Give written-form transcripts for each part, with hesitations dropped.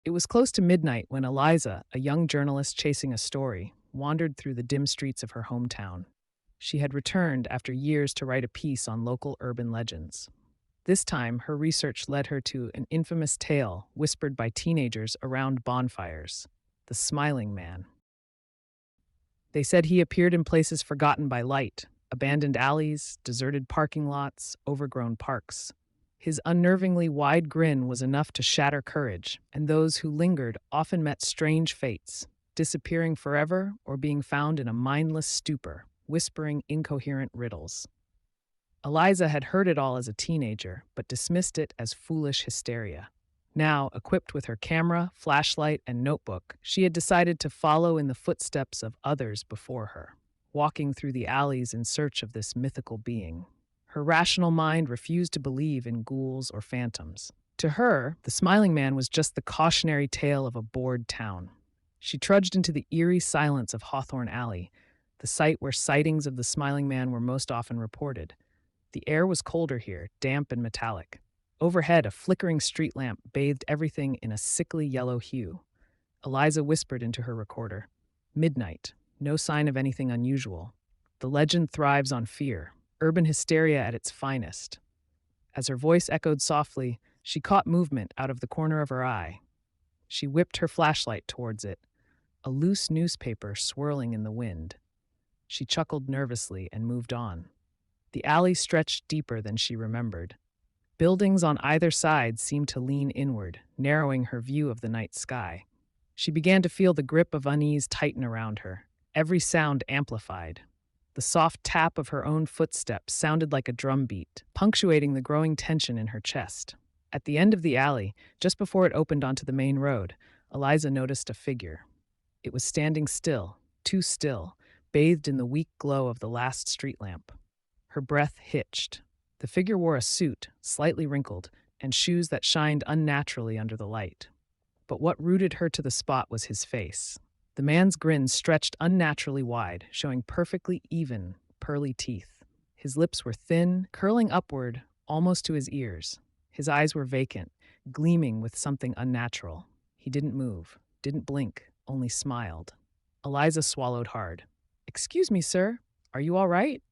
It was close to midnight when Eliza, a young journalist chasing a story, wandered through the dim streets of her hometown. She had returned after years to write a piece on local urban legends. This time, her research led her to an infamous tale whispered by teenagers around bonfires: the Smiling Man. They said he appeared in places forgotten by light: abandoned alleys, deserted parking lots, overgrown parks. His unnervingly wide grin was enough to shatter courage, and those who lingered often met strange fates, disappearing forever or being found in a mindless stupor, whispering incoherent riddles. Eliza had heard it all as a teenager, but dismissed it as foolish hysteria. Now, equipped with her camera, flashlight, and notebook, she had decided to follow in the footsteps of others before her, walking through the alleys in search of this mythical being. Her rational mind refused to believe in ghouls or phantoms. To her, the Smiling Man was just the cautionary tale of a bored town. She trudged into the eerie silence of Hawthorne Alley, the site where sightings of the Smiling Man were most often reported. The air was colder here, damp and metallic. Overhead, a flickering street lamp bathed everything in a sickly yellow hue. Eliza whispered into her recorder. Midnight. No sign of anything unusual. The legend thrives on fear, urban hysteria at its finest. As her voice echoed softly, she caught movement out of the corner of her eye. She whipped her flashlight towards it, a loose newspaper swirling in the wind. She chuckled nervously and moved on. The alley stretched deeper than she remembered. Buildings on either side seemed to lean inward, narrowing her view of the night sky. She began to feel the grip of unease tighten around her, every sound amplified. The soft tap of her own footsteps sounded like a drumbeat, punctuating the growing tension in her chest. At the end of the alley, just before it opened onto the main road, Eliza noticed a figure. It was standing still, too still, bathed in the weak glow of the last street lamp. Her breath hitched. The figure wore a suit, slightly wrinkled, and shoes that shined unnaturally under the light. But what rooted her to the spot was his face. The man's grin stretched unnaturally wide, showing perfectly even, pearly teeth. His lips were thin, curling upward, almost to his ears. His eyes were vacant, gleaming with something unnatural. He didn't move, didn't blink, only smiled. Eliza swallowed hard. "Excuse me, sir. Are you all right?"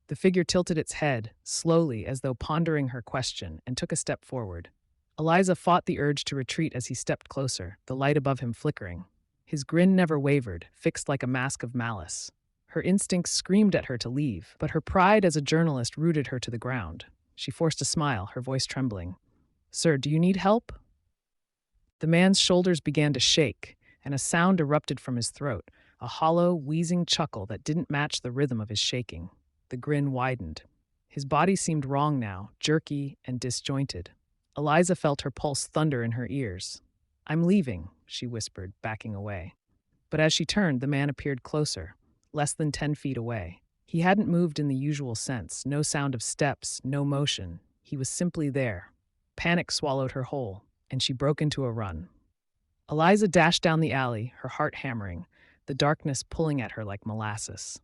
The figure tilted its head, slowly, as though pondering her question, and took a step forward. Eliza fought the urge to retreat as he stepped closer, the light above him flickering. His grin never wavered, fixed like a mask of malice. Her instincts screamed at her to leave, but her pride as a journalist rooted her to the ground. She forced a smile, her voice trembling. "Sir, do you need help?" The man's shoulders began to shake, and a sound erupted from his throat, a hollow, wheezing chuckle that didn't match the rhythm of his shaking. The grin widened. His body seemed wrong now, jerky and disjointed. Eliza felt her pulse thunder in her ears. "I'm leaving," she whispered, backing away. But as she turned, the man appeared closer, less than 10 feet away. He hadn't moved in the usual sense, no sound of steps, no motion. He was simply there. Panic swallowed her whole, and she broke into a run. Eliza dashed down the alley, her heart hammering, the darkness pulling at her like molasses.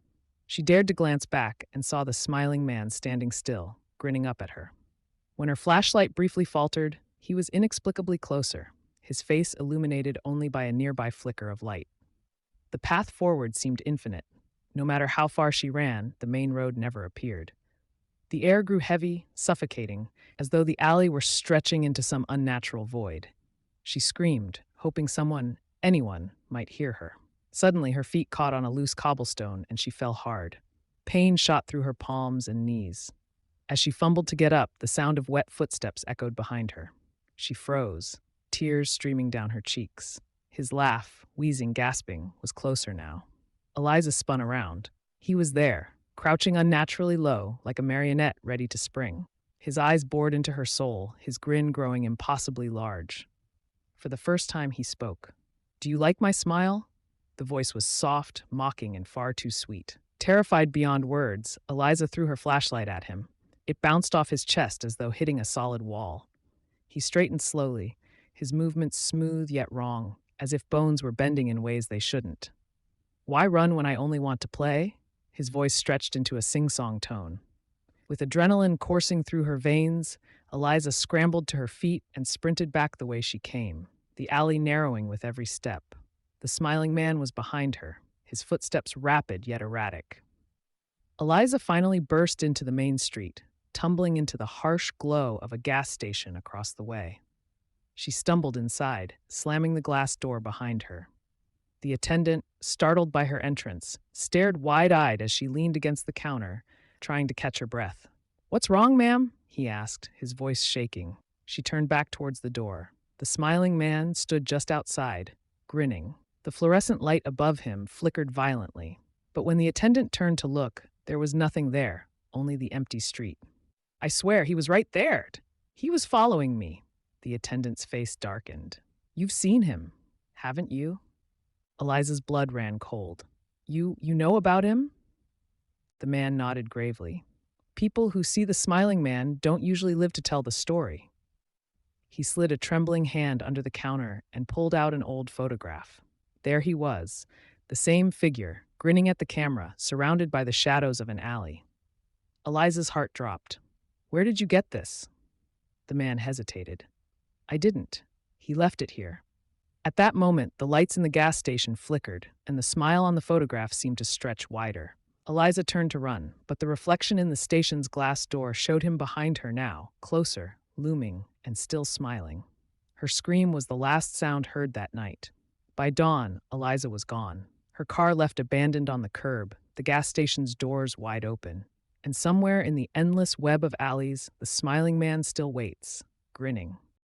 She dared to glance back and saw the Smiling Man standing still, grinning up at her. When her flashlight briefly faltered, he was inexplicably closer, his face illuminated only by a nearby flicker of light. The path forward seemed infinite. No matter how far she ran, the main road never appeared. The air grew heavy, suffocating, as though the alley were stretching into some unnatural void. She screamed, hoping someone, anyone, might hear her. Suddenly, her feet caught on a loose cobblestone, and she fell hard. Pain shot through her palms and knees. As she fumbled to get up, the sound of wet footsteps echoed behind her. She froze, tears streaming down her cheeks. His laugh, wheezing, gasping, was closer now. Eliza spun around. He was there, crouching unnaturally low, like a marionette ready to spring. His eyes bored into her soul, his grin growing impossibly large. For the first time, he spoke. "Do you like my smile?" The voice was soft, mocking, and far too sweet. Terrified beyond words, Eliza threw her flashlight at him. It bounced off his chest as though hitting a solid wall. He straightened slowly, his movements smooth yet wrong, as if bones were bending in ways they shouldn't. "Why run when I only want to play?" His voice stretched into a sing-song tone. With adrenaline coursing through her veins, Eliza scrambled to her feet and sprinted back the way she came. the alley narrowing with every step. The smiling man was behind her, his footsteps rapid yet erratic. Eliza finally burst into the main street, tumbling into the harsh glow of a gas station across the way. She stumbled inside, slamming the glass door behind her. The attendant, startled by her entrance, stared wide-eyed as she leaned against the counter, trying to catch her breath. "What's wrong, ma'am?" he asked, his voice shaking. She turned back towards the door. The smiling man stood just outside, grinning. The fluorescent light above him flickered violently. But when the attendant turned to look, there was nothing there, only the empty street. "I swear, he was right there. He was following me." The attendant's face darkened. "You've seen him, haven't you?" Eliza's blood ran cold. You know about him?" The man nodded gravely. "People who see the smiling man don't usually live to tell the story." He slid a trembling hand under the counter and pulled out an old photograph. There he was, the same figure, grinning at the camera, surrounded by the shadows of an alley. Eliza's heart dropped. "Where did you get this?" The man hesitated. "I didn't. He left it here." At that moment, the lights in the gas station flickered, and the smile on the photograph seemed to stretch wider. Eliza turned to run, but the reflection in the station's glass door showed him behind her now, closer, looming, and still smiling. Her scream was the last sound heard that night. By dawn, Eliza was gone. Her car left abandoned on the curb, the gas station's doors wide open. And somewhere in the endless web of alleys, the smiling man still waits, grinning.